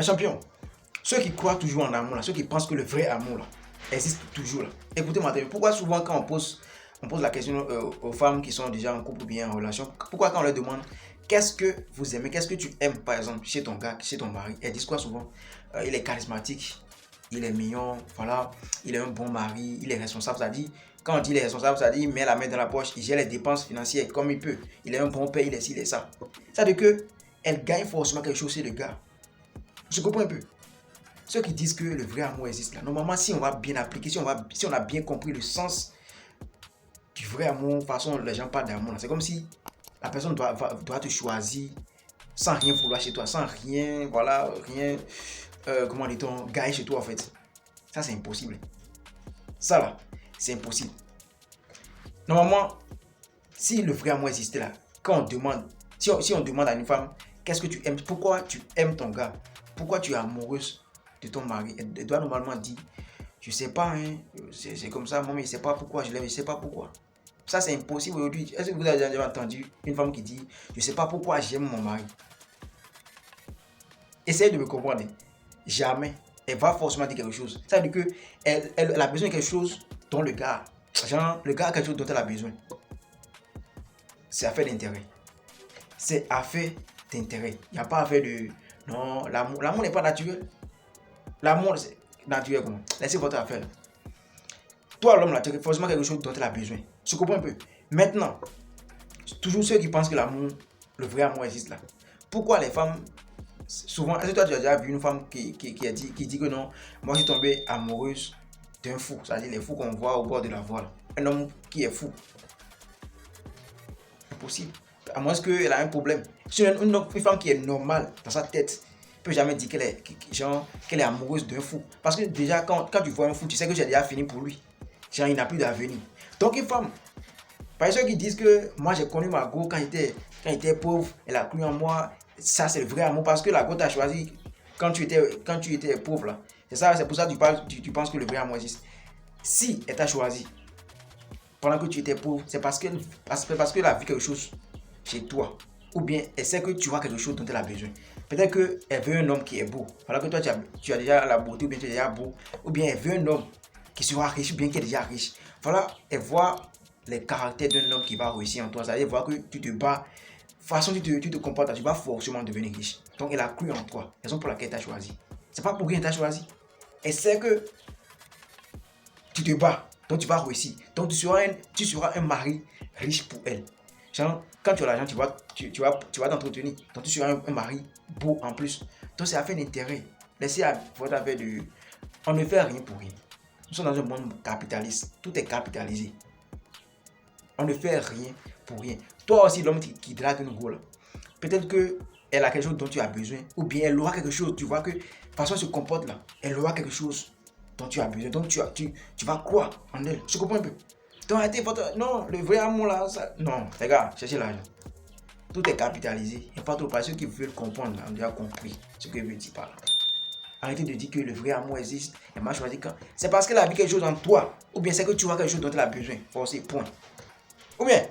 Mes champions, ceux qui croient toujours en amour, là, ceux qui pensent que le vrai amour là, existe toujours. Là. Écoutez-moi, pourquoi souvent quand on pose la question aux femmes qui sont déjà en couple ou bien en relation, pourquoi quand on leur demande qu'est-ce que vous aimez, qu'est-ce que tu aimes par exemple chez ton gars, chez ton mari, elles disent quoi souvent? Il est charismatique, il est mignon, voilà, il est un bon mari, il est responsable, ça dit, quand on dit il est responsable, ça dit il met la main dans la poche, il gère les dépenses financières comme il peut, il est un bon père, il est ci, il est ça. Ça veut dire que elle gagne forcément quelque chose chez le gars. Je comprends un peu. Ceux qui disent que le vrai amour existe là, normalement, si on va bien appliquer, si on a bien compris le sens du vrai amour, de toute façon, les gens parlent d'amour. C'est comme si la personne doit te choisir sans rien vouloir chez toi, sans rien, voilà, rien, comment dit-on, gagner chez toi en fait. Ça, c'est impossible. Ça là, c'est impossible. Normalement, si le vrai amour existait là, quand on demande, si on demande à une femme, qu'est-ce que tu aimes, pourquoi tu aimes ton gars, pourquoi tu es amoureuse de ton mari, elle doit normalement dire, je sais pas, hein, c'est comme ça, moi, mais je sais pas pourquoi je l'aime, je sais pas pourquoi. Ça, c'est impossible aujourd'hui. Est-ce que vous avez déjà entendu une femme qui dit, je sais pas pourquoi j'aime mon mari? Essayez de me comprendre. Jamais. Elle va forcément dire quelque chose. Ça veut dire qu'elle a besoin de quelque chose dont le gars, genre, le gars a quelque chose dont elle a besoin. C'est affaire d'intérêt. C'est affaire d'intérêt. Il n'y a pas affaire de... Non, l'amour n'est pas naturel. L'amour, c'est naturel comment? Laissez votre affaire. Toi, l'homme, là, tu as forcément quelque chose dont elle a besoin. Tu comprends un peu? Maintenant, toujours ceux qui pensent que l'amour, le vrai amour existe là. Pourquoi les femmes, souvent, est-ce que toi tu as déjà vu une femme qui dit que non, moi je suis tombée amoureuse d'un fou, c'est-à-dire les fous qu'on voit au bord de la voie. Un homme qui est fou. Impossible. À moins qu'elle a un problème. Si une femme qui est normale dans sa tête, ne peut jamais dire qu'elle est amoureuse d'un fou. Parce que déjà, quand tu vois un fou, tu sais que j'ai déjà fini pour lui. Genre, il n'a plus d'avenir. Donc, une femme, par ceux qui disent que moi j'ai connu ma go quand j'étais pauvre, elle a cru en moi, ça c'est le vrai amour parce que la go t'a choisi quand tu étais pauvre là. C'est pour ça que tu penses que le vrai amour existe. Si elle t'a choisi pendant que tu étais pauvre, c'est parce qu'elle a vu quelque chose chez toi. Ou bien elle sait que tu vois quelque chose dont elle a besoin. Peut-être qu'elle veut un homme qui est beau. Pendant que toi tu as déjà la beauté ou bien tu es déjà beau. Ou bien elle veut un homme qui sera riche ou bien qui est déjà riche. Voilà, elle voit les caractères d'un homme qui va réussir en toi. C'est-à-dire voir que tu te bats. De toute façon, tu te comportes, tu vas forcément devenir riche. Donc elle a cru en toi. Raison pour laquelle elle t'a choisi. C'est pas pour rien qu'elle t'a choisi. Elle sait que tu te bats. Donc tu vas réussir. Donc tu seras un mari riche pour elle. Genre, quand tu as l'argent, tu vas t'entretenir. Donc tu seras un mari beau en plus. Donc c'est affaire d'intérêt. Laissez votre affaire de... On ne fait rien pour rien. Nous sommes dans un monde capitaliste. Tout est capitalisé. On ne fait rien pour rien. Toi aussi, l'homme qui drague une go là. Peut-être qu'elle a quelque chose dont tu as besoin. Ou bien elle aura quelque chose. Tu vois que de toute façon elle se comporte là. Elle aura quelque chose dont tu as besoin. Donc tu vas croire en elle. Tu comprends un peu? Donc arrêtez votre... Non, le vrai amour là, ça... Non, les gars, cherchez l'argent. Tout est capitalisé. Il n'y a pas trop de ceux qui veulent comprendre. On a déjà compris ce que je veux dire par là. Arrêtez de dire que le vrai amour existe. Elle m'a choisi quand. C'est parce qu'elle a vu quelque chose en toi. Ou bien c'est que tu vois quelque chose dont elle a besoin. Forcé, point. Ou bien